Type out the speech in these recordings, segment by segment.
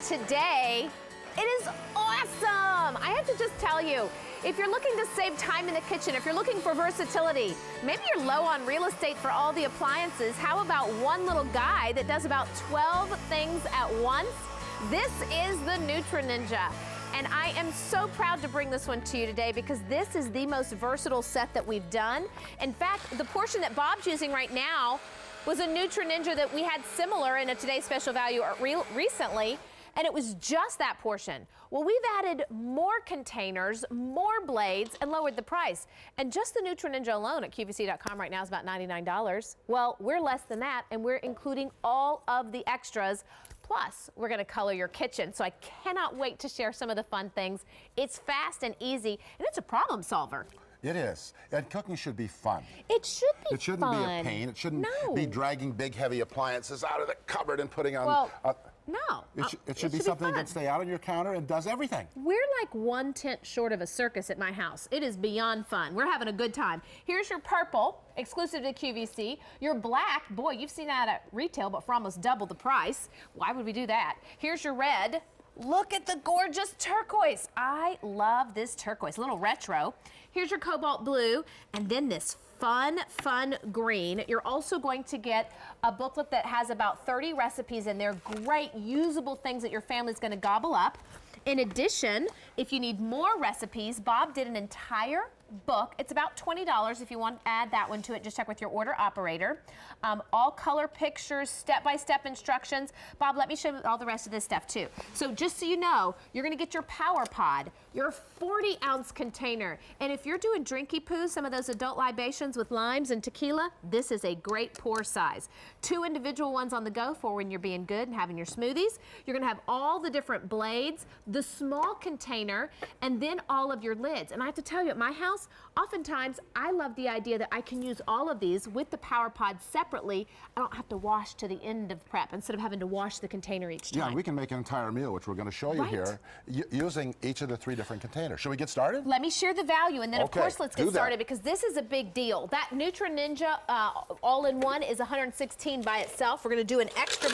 today. It is awesome. I have to just tell you, if you're looking to save time in the kitchen, if you're looking for versatility, maybe you're low on real estate for all the appliances, how about one little guy that does about 12 things at once? This is the Nutri Ninja. And I am so proud to bring this one to you today because this is the most versatile set that we've done. In fact, the portion that Bob's using right now was a Nutri Ninja that we had similar in a Today's Special Value recently, and it was just that portion. Well, we've added more containers, more blades, and lowered the price. And just the Nutri Ninja alone at QVC.com right now is about $99. Well, we're less than that, and we're including all of the extras. Plus, we're gonna color your kitchen, so I cannot wait to share some of the fun things. It's fast and easy, and it's a problem solver. It is. And cooking should be fun. It should be fun. It shouldn't be a pain. It shouldn't be dragging big, heavy appliances out of the cupboard and putting on... Well, no. It should be something that can stay out on your counter and does everything. We're like 1/10 short of a circus at my house. It is beyond fun. We're having a good time. Here's your purple, exclusive to QVC. Your black, boy, you've seen that at retail, but for almost double the price. Why would we do that? Here's your red. Look at the gorgeous turquoise. I love this turquoise, a little retro. Here's your cobalt blue, and then this fun green. You're also going to get a booklet that has about 30 recipes in there, great usable things that your family's gonna gobble up. In addition, if you need more recipes, Bob did an entire book. It's about $20 if you want to add that one to it. Just check with your order operator. All color pictures, step-by-step instructions. Bob, let me show you all the rest of this stuff too. So just so you know, you're gonna get your Power Pod, your 40-ounce container. And if you're doing drinky poos, some of those adult libations with limes and tequila, this is a great pour size. 2 individual ones on the go for when you're being good and having your smoothies. You're gonna have all the different blades, the small container, and then all of your lids. And I have to tell you, at my house, oftentimes I love the idea that I can use all of these with the Power Pod separately. I don't have to wash to the end of prep instead of having to wash the container each time. Yeah, and we can make an entire meal, which we're going to show you here, using each of the 3 different containers. Should we get started? Let me share the value, and then of course let's get started because this is a big deal. That Nutri Ninja all-in-one is $116 by itself. We're going to do an extra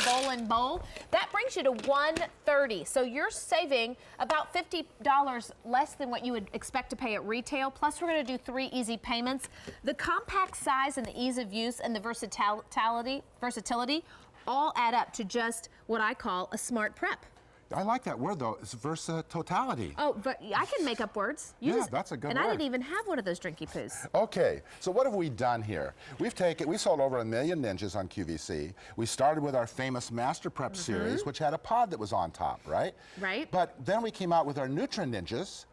bowl. That brings you to $130. So you're saving about $50 less than what you would expect to pay at retail. Plus, we're going to do 3 easy payments. The compact size and the ease of use and the versatility all add up to just what I call a smart prep. I like that word though. It's versatility. Oh, but I can make up words. That's a good word. And I didn't even have one of those drinky poos. Okay, so what have we done here? We sold over 1 million ninjas on QVC. We started with our famous Master Prep series, which had a pod that was on top, right? Right. But then we came out with our Nutri Ninjas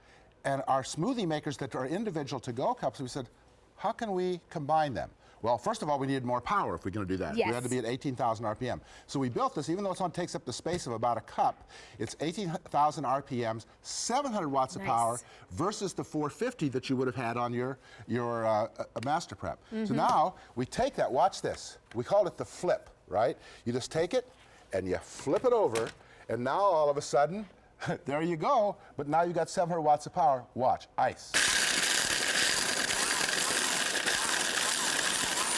and our smoothie makers that are individual to-go cups. We said, how can we combine them? Well, first of all, we needed more power if we're going to do that. Yes. We had to be at 18,000 RPM. So we built this, even though it only takes up the space of about a cup, it's 18,000 RPMs, 700 watts of power versus the 450 that you would have had on your Master Prep. So now we take that, watch this. We call it the flip, right? You just take it and you flip it over, and now all of a sudden, there you go, but now you got 700 watts of power. Watch, ice.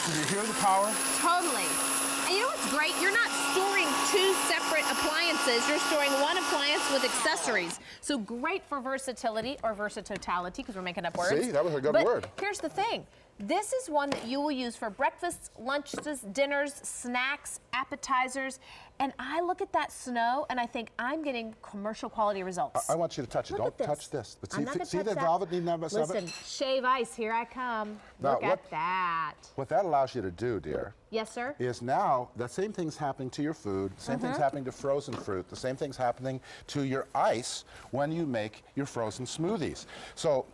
Did you hear the power? Totally. And you know what's great? You're not storing 2 separate appliances. You're storing 1 appliance with accessories. So great for versatility or versatility, because we're making up words. See, that was a good word. Here's the thing. This is one that you will use for breakfasts, lunches, dinners, snacks, appetizers. And I look at that snow and I think I'm getting commercial quality results. I want you to touch it. Don't touch this. But see the velvety numbness of it? Listen, shave ice, here I come. Look at that. What that allows you to do, dear, yes, sir, is now the same thing's happening to your food, the same thing's happening to frozen fruit, the same thing's happening to your ice when you make your frozen smoothies. So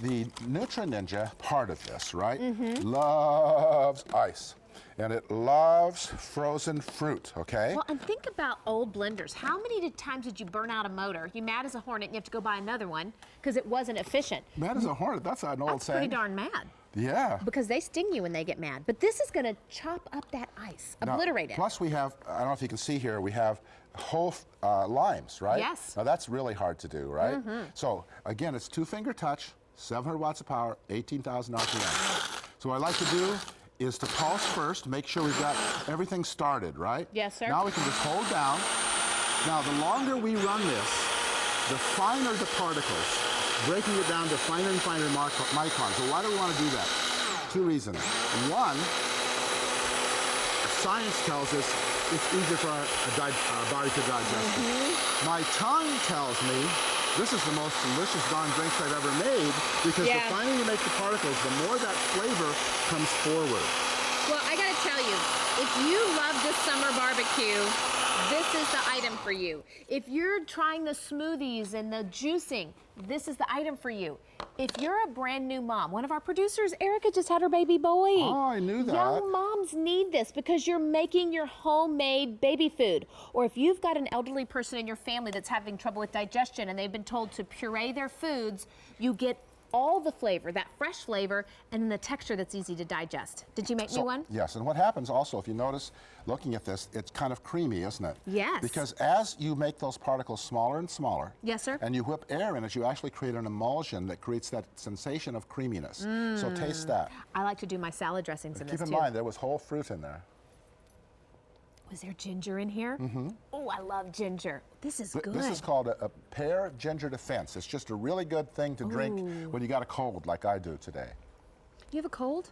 the Nutri Ninja part of this, right, loves ice. And it loves frozen fruit, okay? Well, and think about old blenders. How many times did you burn out a motor? You mad as a hornet and you have to go buy another one because it wasn't efficient. Mad as a hornet, that's an old saying. That's pretty darn mad. Yeah. Because they sting you when they get mad. But this is going to chop up that ice, obliterate it. Plus we have, I don't know if you can see here, we have whole limes, right? Yes. Now that's really hard to do, right? So again, it's 2-finger touch, 700 watts of power, 18,000 RPM. So what I like to do is to pulse first, make sure we've got everything started, right? Yes, sir. Now we can just hold down, Now, the longer we run this, the finer the particles, breaking it down to finer and finer microns. So why do we want to do that? Two reasons. One, science tells us it's easier for our body to digest it. My tongue tells me this is the most delicious darn drinks I've ever made because the finer you make the particles, the more that flavor comes forward. Well, I gotta tell you, if you love this summer barbecue, this is the item for you. If you're trying the smoothies and the juicing, this is the item for you. If you're a brand new mom, one of our producers, Erica, just had her baby boy. Oh, I knew that. Young moms need this because you're making your homemade baby food. Or if you've got an elderly person in your family that's having trouble with digestion and they've been told to puree their foods, you get all the flavor, that fresh flavor, and the texture that's easy to digest. Did you make me one? Yes, and what happens also, if you notice, looking at this, it's kind of creamy, isn't it? Yes. Because as you make those particles smaller and smaller, yes, sir, and you whip air in it, you actually create an emulsion that creates that sensation of creaminess. So taste that. I like to do my salad dressings in this too. Keep in mind, there was whole fruit in there. Was there ginger in here? Oh, I love ginger. This is good. This is called a pear ginger defense. It's just a really good thing to drink when you got a cold like I do today. You have a cold?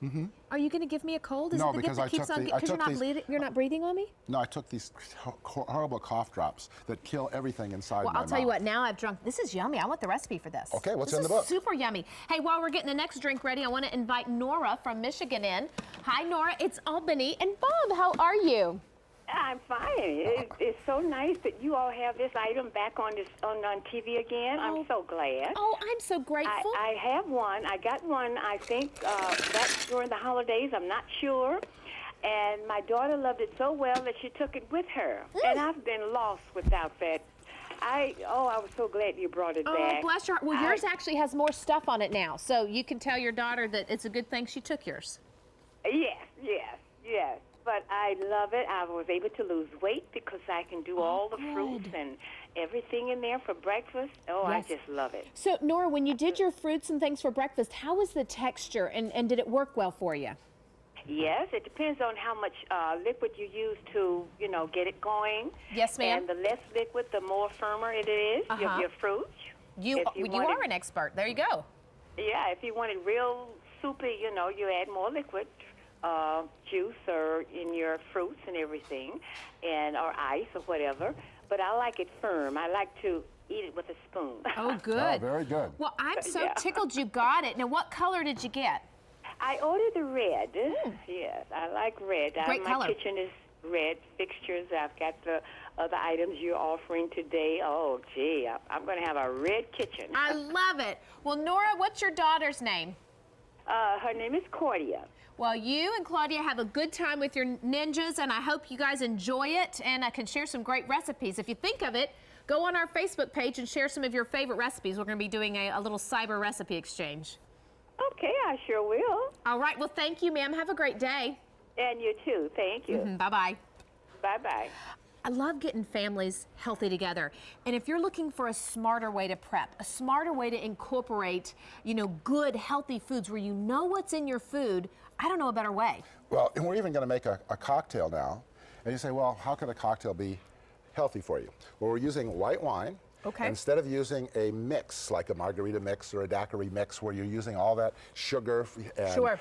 Are you going to give me a cold? No, because I took you're not breathing on me? No, I took these horrible cough drops that kill everything inside my mouth. Well, I'll tell you what, now I've drunk. This is yummy. I want the recipe for this. Okay, what's in the book? Super yummy. Hey, while we're getting the next drink ready, I want to invite Nora from Michigan in. Hi, Nora. It's Albany. And Bob, how are you? I'm fine. It's so nice that you all have this item back on TV again. I'm so glad. Oh, I'm so grateful. I have one. I got one, I think, back during the holidays. I'm not sure. And my daughter loved it so well that she took it with her. And I've been lost without that. I was so glad you brought it back. Oh, bless your heart. Well, yours actually has more stuff on it now. So you can tell your daughter that it's a good thing she took yours. Yes. But I love it. I was able to lose weight because I can do all the fruits and everything in there for breakfast. Oh, yes. I just love it. So, Nora, when you did your fruits and things for breakfast, how was the texture and did it work well for you? Yes, it depends on how much liquid you use to, get it going. Yes, ma'am. And the less liquid, the more firmer it is, your fruits. You are an expert. There you go. Yeah, if you want it real soupy, you add more liquid. Juice or in your fruits and everything, or ice or whatever. But I like it firm. I like to eat it with a spoon. Oh, good. Oh, very good. Well, I'm so tickled you got it. Now, what color did you get? I ordered the red. Yes, I like red. Great color. My kitchen is red fixtures. I've got the other items you're offering today. Oh, gee, I'm going to have a red kitchen. I love it. Well, Nora, what's your daughter's name? Her name is Cordia. Well, you and Claudia have a good time with your ninjas, and I hope you guys enjoy it, and I can share some great recipes. If you think of it, go on our Facebook page and share some of your favorite recipes. We're going to be doing a little cyber recipe exchange. Okay, I sure will. All right. Well, thank you, ma'am. Have a great day. And you too. Thank you. Bye-bye. Bye-bye. I love getting families healthy together. And if you're looking for a smarter way to prep, a smarter way to incorporate, good, healthy foods where you know what's in your food, I don't know a better way. Well, and we're even going to make a cocktail now. And you say, well, how can a cocktail be healthy for you? Well, we're using white wine. Okay. Instead of using a mix, like a margarita mix or a daiquiri mix, where you're using all that sugar and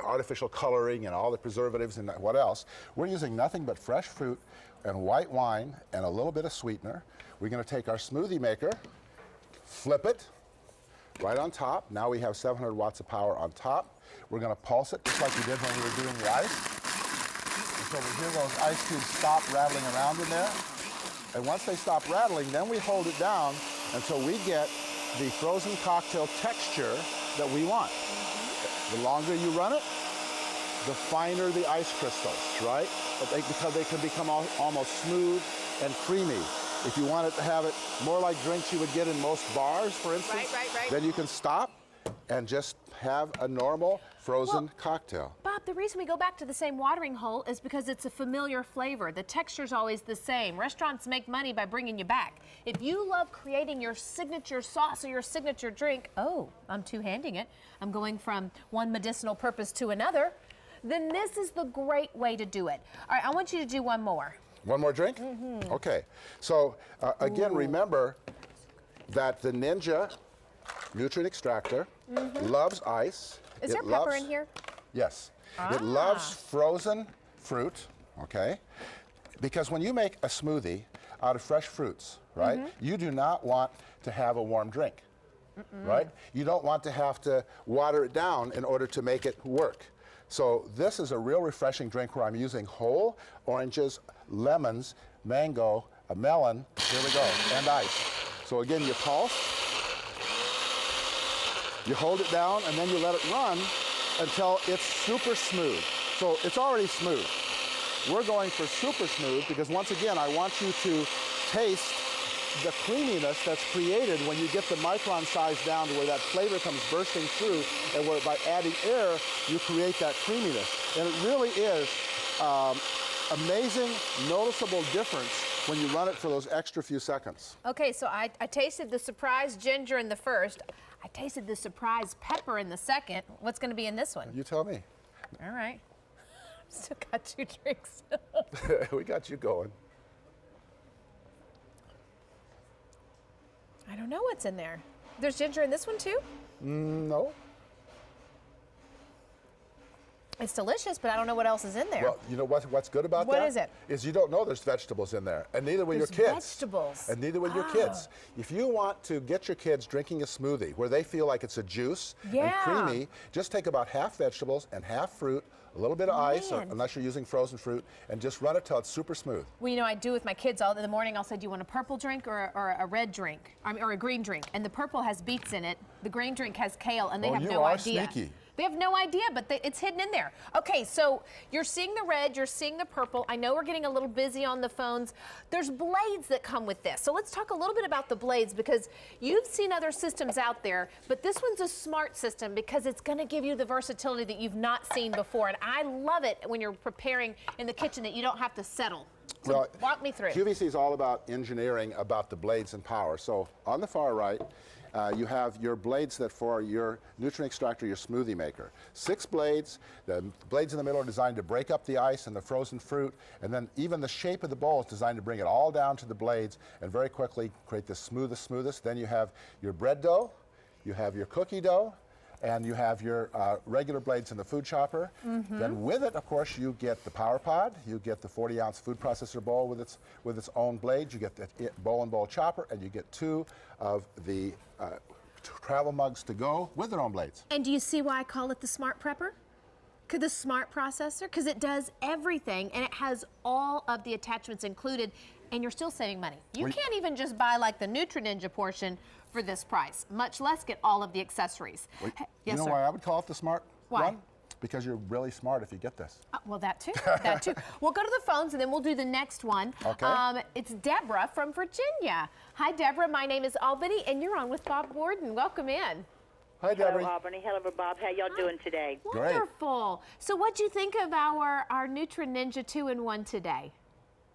artificial coloring and all the preservatives and what else, we're using nothing but fresh fruit and white wine and a little bit of sweetener. We're going to take our smoothie maker, flip it right on top. Now we have 700 watts of power on top. We're going to pulse it just like we did when we were doing rice. And so we hear those ice cubes stop rattling around in there. And once they stop rattling, then we hold it down until we get the frozen cocktail texture that we want. The longer you run it, the finer the ice crystals, right? Because they can become almost smooth and creamy. If you want it to have it more like drinks you would get in most bars, for instance, then you can stop and just have a normal frozen cocktail. Bob, the reason we go back to the same watering hole is because it's a familiar flavor. The texture's always the same. Restaurants make money by bringing you back. If you love creating your signature sauce or your signature drink, I'm two-handing it. I'm going from one medicinal purpose to another. Then this is the great way to do it. All right, I want you to do one more. One more drink? Okay. So again, remember that the Ninja nutrient extractor loves ice. Is there pepper in here? Yes. It loves frozen fruit, okay? Because when you make a smoothie out of fresh fruits, right, you do not want to have a warm drink, right? You don't want to have to water it down in order to make it work. So this is a real refreshing drink where I'm using whole oranges, lemons, mango, a melon, here we go, and ice. So again, you pulse, you hold it down, and then you let it run until it's super smooth. So it's already smooth. We're going for super smooth because once again, I want you to taste the creaminess that's created when you get the micron size down to where that flavor comes bursting through, and where by adding air, you create that creaminess. And it really is amazing, noticeable difference when you run it for those extra few seconds. Okay, so I tasted the surprise ginger in the first. I tasted the surprise pepper in the second. What's going to be in this one? You tell me. All right. Still got 2 drinks. We got you going. I don't know what's in there. There's ginger in this one too? No. It's delicious, but I don't know what else is in there. Well, you know what's good about that? What is it? Is you don't know there's vegetables in there, and neither will your There's kids. vegetables. And neither will your kids. If you want to get your kids drinking a smoothie where they feel like it's a juice and creamy, just take about half vegetables and half fruit, a little bit of ice, or, unless you're using frozen fruit, and just run it till it's super smooth. Well, you know, I do with my kids all in the morning. I'll say, do you want a purple drink or a red drink? Or a green drink? And the purple has beets in it. The green drink has kale, and they have no idea. Sneaky. They have no idea, but it's hidden in there. Okay, so you're seeing the red, you're seeing the purple. I know we're getting a little busy on the phones. There's blades that come with this. So let's talk a little bit about the blades, because you've seen other systems out there, but this one's a smart system because it's gonna give you the versatility that you've not seen before. And I love it when you're preparing in the kitchen that you don't have to settle. So Well, walk me through. QVC is all about engineering about the blades and power. So on the far right, you have your blades that for your nutrient extractor, your smoothie maker. 6 blades. The blades in the middle are designed to break up the ice and the frozen fruit, and then even the shape of the bowl is designed to bring it all down to the blades and very quickly create the smoothest. Then you have your bread dough, you have your cookie dough, and you have your regular blades in the food chopper. Then with it, of course, you get the power pod, you get the 40-ounce food processor bowl with its own blades, you get the bowl and bowl chopper, and you get 2 of the travel mugs to go with their own blades. And do you see why I call it the Smart Prepper? The Smart Processor? Because it does everything, and it has all of the attachments included, and you're still saving money. You can't even just buy like the Nutri Ninja portion for this price, much less get all of the accessories. You know why I would call it the Smart one? Because you're really smart if you get this. Well, that too. That too. We'll go to the phones and then we'll do the next one. Okay. It's Deborah from Virginia. Hi, Deborah. My name is Albany, and you're on with Bob Borden. Welcome in. Hi, Deborah. Hello, Albany. Hello, Bob. How y'all doing today? Great. Wonderful. So what'd you think of our Nutri Ninja 2-in-1 today?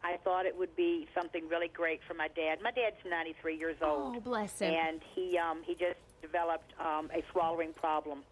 I thought it would be something really great for my dad. My dad's 93 years old. Oh, bless him. And he just developed a swallowing problem.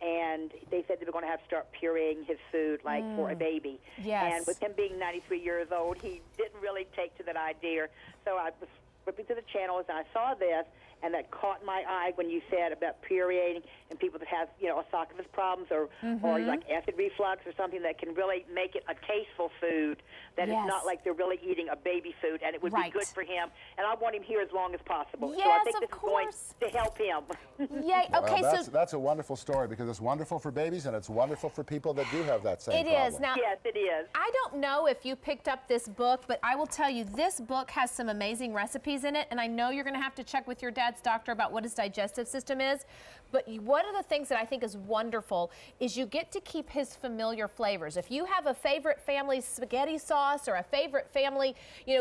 And they said they were going to have to start pureeing his food like for a baby. Yes. And with him being 93 years old, he didn't really take to that idea. So I was flipping through the channels, and I saw this, and that caught my eye when you said about pureeing and people that have, esophagus problems or like acid reflux or something that can really make it a tasteful food, that it's not like they're really eating a baby food, and it would be good for him. And I want him here as long as possible. Yes, so I think of this is going to help him. Yay. Okay, Well, so that's a wonderful story because it's wonderful for babies and it's wonderful for people that do have that same problem. it is. Now, Yes, it is. I don't know if you picked up this book, but I will tell you this book has some amazing recipes in it, and I know you're going to have to check with your dad's doctor about what his digestive system is. But one of the things that I think is wonderful is you get to keep his familiar flavors. If you have a favorite family spaghetti sauce or a favorite family,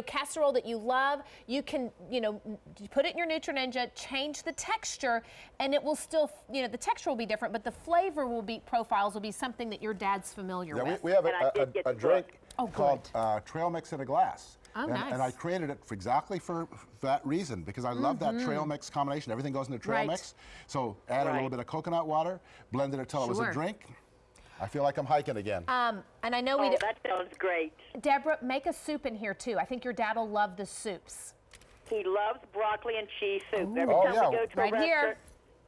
casserole that you love, you can, put it in your Nutri Ninja, change the texture, and it will still, the texture will be different, but the flavor profiles will be something that your dad's familiar with. We have And I did get a the drink book. called Trail Mix in a Glass. Oh, nice. And I created it exactly for that reason, because I love that trail mix combination. Everything goes in the trail mix. So add a little bit of coconut water, blended it till it was a drink. I feel like I'm hiking again. And I know Oh, that sounds great. Deborah, make a soup in here too. I think your dad will love the soups. He loves broccoli and cheese soup. Every Oh, time yeah. we go to Right a here. restaurant,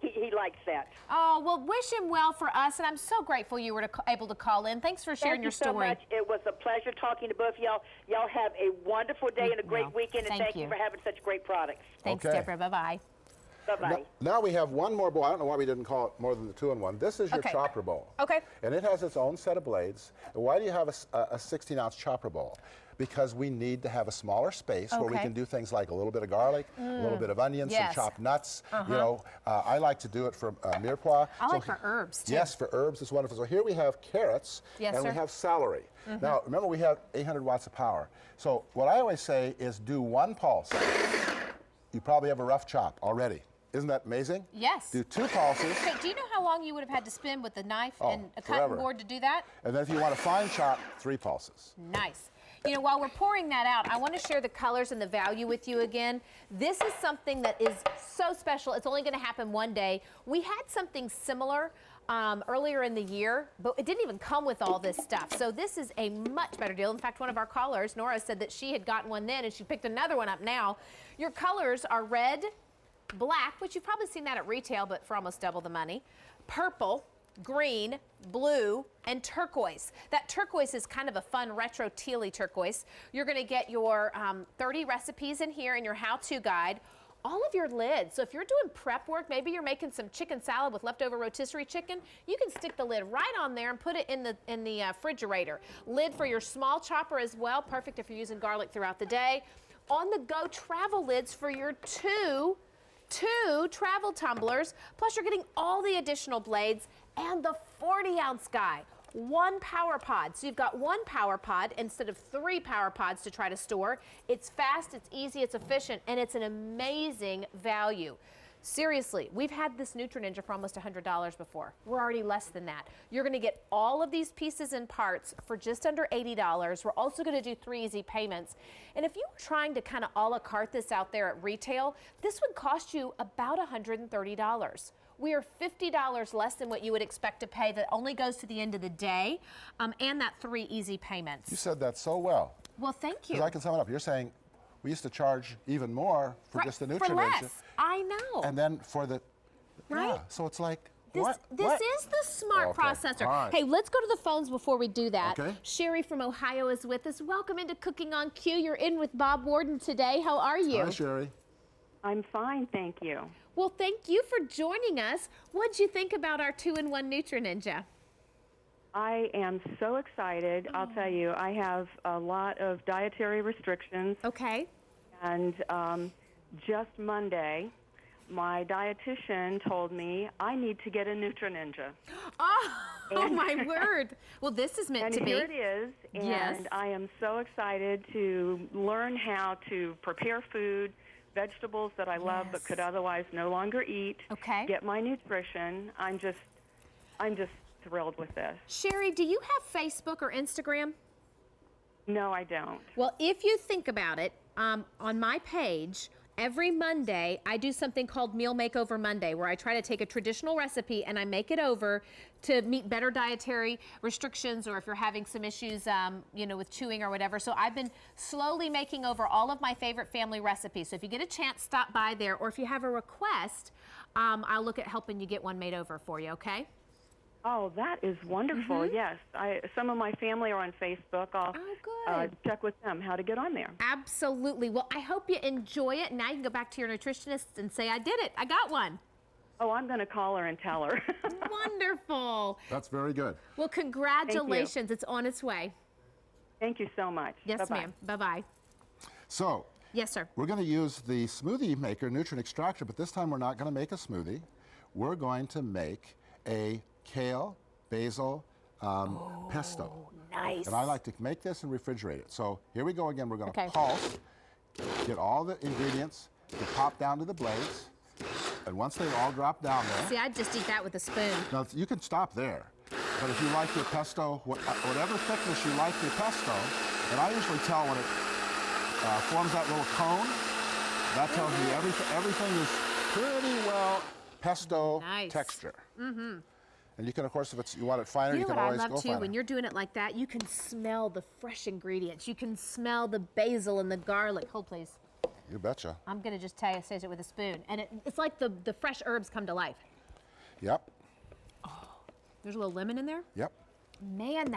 he likes that. Oh, well, wish him well for us, and I'm so grateful you were able to call in. Thanks for sharing Thank your you so story. much. It was a pleasure talking to both of y'all. Y'all have a wonderful day and a great Well, weekend, and thank thank you you. for having such great products. Thanks, Okay. Deborah. Bye-bye. Bye-bye. Now we have one more bowl. I don't know why we didn't call it more than the 2-in-1. This is your Okay. chopper bowl. Okay. And it has its own set of blades. And why do you have a 16-ounce chopper bowl? Because we need to have a smaller space where we Okay. can do things like a little bit of garlic, a little bit of onions, Yes. some chopped nuts. You know, I like to do it for mirepoix. I like for herbs, too. Yes, for herbs, it's wonderful. So here we have carrots, Yes, and sir. we have celery. Now, remember, we have 800 watts of power. So what I always say is do one pulse. You probably have a rough chop already. Isn't that amazing? Yes. Do 2 pulses, Okay, do you know how long you would have had to spend with a knife and a forever. cutting board to do that? and then if you want a fine chop, 3 pulses. Nice. You know, while we're pouring that out, I want to share the colors and the value with you again. This is something that is so special. It's only going to happen one day. We had something similar earlier in the year, but it didn't even come with all this stuff. So this is a much better deal. In fact, one of our callers, Nora, said that she had gotten one then and she picked another one up now. Your colors are red, black, which you've probably seen that at retail, but for almost double the money, purple, green, blue, and turquoise. That turquoise is kind of a fun retro tealy turquoise. You're gonna get your 30 recipes in here in your how-to guide. All of your lids. So if you're doing prep work, maybe you're making some chicken salad with leftover rotisserie chicken, you can stick the lid right on there and put it in the refrigerator. Lid for your small chopper as well, perfect if you're using garlic throughout the day. On-the-go travel lids for your two travel tumblers, plus you're getting all the additional blades and the 40-ounce guy. 1 power pod. So you've got 1 power pod instead of 3 power pods to try to store. It's fast, it's easy, it's efficient, and it's an amazing value. Seriously, we've had this Nutri Ninja for almost $100 before. We're already less than that. You're gonna get all of these pieces and parts for just under $80. We're also gonna do 3 easy payments. And if you were trying to kind of a la carte this out there at retail, this would cost you about $130. We are $50 less than what you would expect to pay. That only goes to the end of the day, and that 3 easy payments. You said that so well. Well, thank you. Because I can sum it up. You're saying we used to charge even more for just the Nutri for Ninja. less. I know. And then for the, Right? yeah, so it's like, This what? is the smart Okay, processor. all right. Hey, let's go to the phones before we do that. Okay. Sherry from Ohio is with us. Welcome into Cooking on Cue. You're in with Bob Warden today. How are you? Hi, Sherry. I'm fine, thank you. Well, thank you for joining us. What'd you think about our 2-in-1 Nutri Ninja? I am so excited. I'll tell you, I have a lot of dietary restrictions, Okay. and just Monday, my dietitian told me I need to get a Nutri Ninja. Oh my word. Well, this is meant And to be. here it is, and Yes. I am so excited to learn how to prepare food, vegetables that I love but Yes. could otherwise no longer eat. Okay. Get my nutrition. I'm just thrilled with this. Sherry, do you have Facebook or Instagram? No, I don't. Well, if you think about it, on my page, every Monday, I do something called Meal Makeover Monday, where I try to take a traditional recipe and I make it over to meet better dietary restrictions, or if you're having some issues, with chewing or whatever. So I've been slowly making over all of my favorite family recipes. So if you get a chance, stop by there, or if you have a request, I'll look at helping you get one made over for you, okay? Oh, that is wonderful. Yes. Some of my family are on Facebook. I'll good. check with them how to get on there. Absolutely. Well, I hope you enjoy it. Now you can go back to your nutritionist and say, I did it. I got one. Oh, I'm going to call her and tell her. Wonderful. That's very good. Well, congratulations. It's on its way. Thank you so much. Yes, Bye-bye. ma'am. Bye-bye. So, Yes, sir. we're going to use the smoothie maker nutrient extractor, but this time we're not going to make a smoothie. We're going to make a kale, basil, pesto. Nice. And I like to make this and refrigerate it. So here we go again. We're going to Okay. pulse, get all the ingredients, to pop down to the blades, and once they've all dropped down there, See, I'd just eat that with a spoon. now you can stop there. But if you like your pesto, whatever thickness you like your pesto, and I usually tell when it forms that little cone, that tells me everything is pretty well pesto Nice. texture. And And you can, of course, if you want it finer, You know can what I always love go too? finer. When you're doing it like that, you can smell the fresh ingredients. You can smell the basil and the garlic. Hold, please. You betcha. I'm gonna just taste it with a spoon, and it's like the fresh herbs come to life. Yep. There's a little lemon in there. Yep. Man,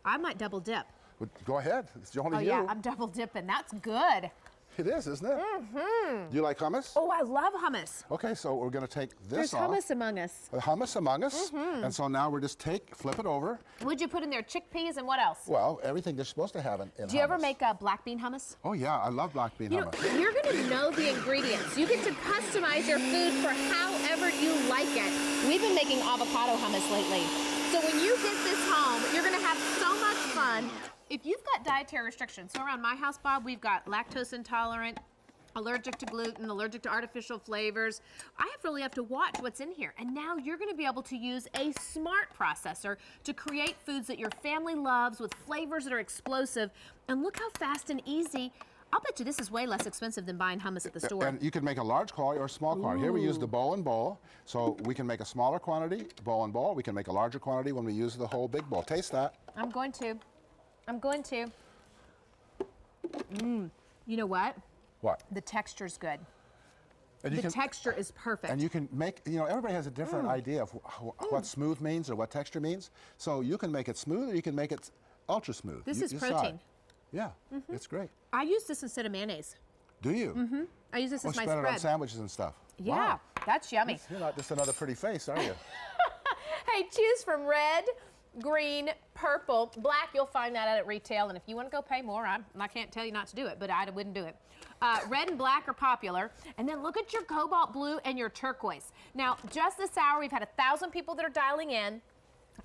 I might double dip. Well, go ahead. It's only Oh you. yeah, I'm double dipping. That's good. It is, isn't it? Mm-hmm. Do you like hummus? Oh, I love hummus. Okay, so we're going to take this There's off. hummus among us. Hummus among us. And so now we're just flip it over. Would you put in there chickpeas and what else? Well, everything they're supposed to have in Do you ever hummus. make black bean hummus? Oh yeah, I love black bean You know, hummus. you're gonna know the ingredients. You get to customize your food for however you like it. We've been making avocado hummus lately. So when you get this home, you're gonna have so much fun. If you've got dietary restrictions, so around my house, Bob, we've got lactose intolerant, allergic to gluten, allergic to artificial flavors. I really have to watch what's in here. And now you're gonna be able to use a smart processor to create foods that your family loves with flavors that are explosive. And look how fast and easy. I'll bet you this is way less expensive than buying hummus at the store. And you can make a large quantity or a small quantity. Here we use the bowl and bowl, so we can make a smaller quantity, bowl and bowl. We can make a larger quantity when we use the whole big bowl. Taste that. I'm going to. You know what? What? The texture's good. And The texture is perfect. And you can make, everybody has a different idea of what smooth means or what texture means. So you can make it smooth or you can make it ultra smooth. This You is decide. protein. Yeah, it's great. I use this instead of mayonnaise. Do you? I use this Oh, as my spread it on spread. sandwiches and stuff. Yeah, Wow. that's yummy. You're not just another pretty face, are you? Hey, choose from red, green, purple, black. You'll find that out at retail. And if you want to go pay more, I can't tell you not to do it, but I wouldn't do it. Red and black are popular. And then look at your cobalt blue and your turquoise. Now, just this hour, we've had 1,000 people that are dialing in.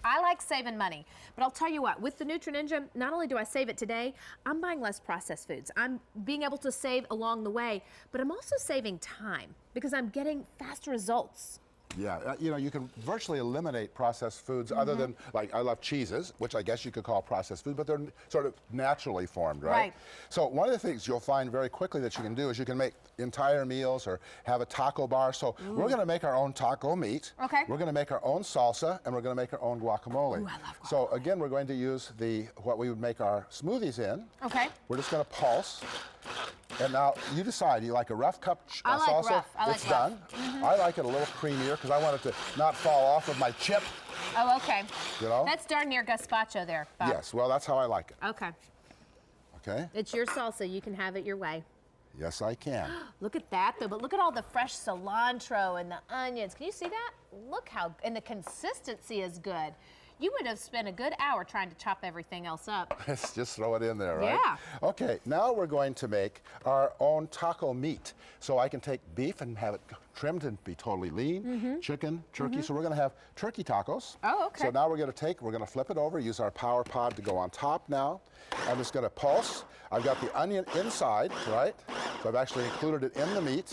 I like saving money, but I'll tell you what, with the Nutri Ninja, not only do I save it today, I'm buying less processed foods. I'm being able to save along the way, but I'm also saving time because I'm getting faster results. Yeah, you can virtually eliminate processed foods other than, like, I love cheeses, which I guess you could call processed food, but they're sort of naturally formed, right? Right. So one of the things you'll find very quickly that you can do is you can make entire meals or have a taco bar. So we're going to make our own taco meat. Okay. We're going to make our own salsa, and we're going to make our own guacamole. Ooh, I love So again, we're going to use what we would make our smoothies in. Okay. We're just going to pulse. And now you decide, you like a rough cup I like salsa? rough. I like it's rough. done. I like it a little creamier because I want it to not fall off of my chip. Oh, okay. You know? That's darn near gazpacho there, Bob. Yes, well, that's how I like it. Okay. Okay? It's your salsa. You can have it your way. Yes, I can. Look at that, though. But look at all the fresh cilantro and the onions. Can you see that? Look how, and the consistency is good. You would have spent a good hour trying to chop everything else up. Let's just throw it in there, right? Yeah. Okay, now we're going to make our own taco meat. So I can take beef and have it trimmed and be totally lean, chicken, turkey. So we're going to have turkey tacos. Oh, okay. So now we're going to flip it over, use our power pod to go on top now. I'm just going to pulse. I've got the onion inside, right? So I've actually included it in the meat.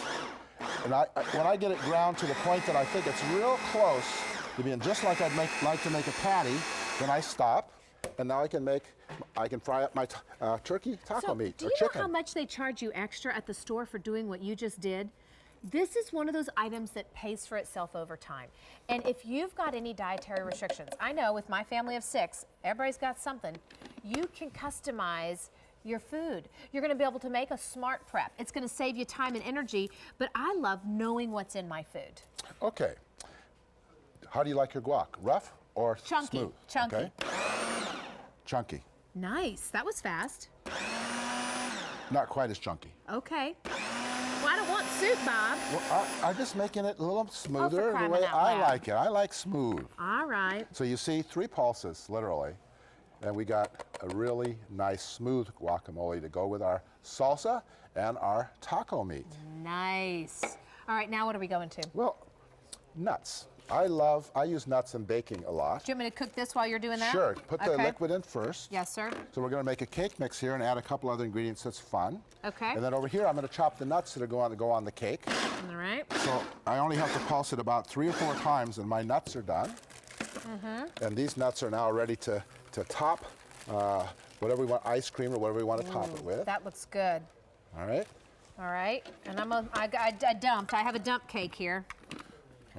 And when I get it ground to the point that I think it's real close to being just like I'd like to make a patty, then I stop, and now I can fry up my turkey taco meat do or you chicken. know how much they charge you extra at the store for doing what you just did? This is one of those items that pays for itself over time. And if you've got any dietary restrictions, I know with my family of 6, everybody's got something, you can customize your food. You're going to be able to make a smart prep. It's going to save you time and energy, but I love knowing what's in my food. Okay. How do you like your guac? Rough or Chunky. smooth? Chunky. Okay. Chunky. Nice. That was fast. Not quite as chunky. Okay. Well, I don't want soup, Bob. Well, I'm just making it a little smoother the crying way out I loud. like it. I like smooth. All right. So you see 3 pulses, literally, and we got a really nice smooth guacamole to go with our salsa and our taco meat. Nice. All right, now what are we going to? Do Well, nuts. I use nuts in baking a lot. you want me to cook this while you're doing that? Sure, put the Okay. liquid in first. Yes, sir. So we're going to make a cake mix here and add a couple other ingredients that's fun. Okay. And then over here, I'm going to chop the nuts that are going to go on the cake. All right. So I only have to pulse it about 3 or 4 times, and my nuts are done. And these nuts are now ready to top whatever we want, ice cream or whatever we want to top it with. That looks good. All right. All right. And I dumped. I have a dump cake here.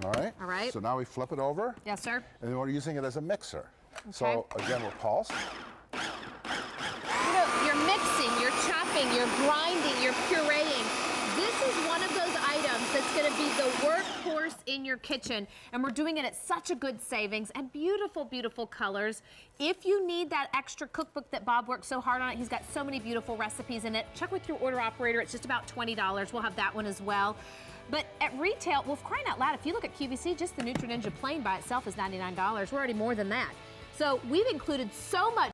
All right? All right. So now we flip it over. Yes, sir. And then we're using it as a mixer. Okay. So again, we'll pulse. You know, you're mixing, you're chopping, you're grinding, you're pureeing. This is one of those items that's going to be the workhorse in your kitchen, and we're doing it at such a good savings and beautiful, beautiful colors. If you need that extra cookbook that Bob worked so hard on, he's got so many beautiful recipes in it. Check with your order operator. It's just about $20. We'll have that one as well. But at retail, well, crying out loud, if you look at QVC, just the Nutri Ninja plain by itself is $99. We're already more than that. So we've included so much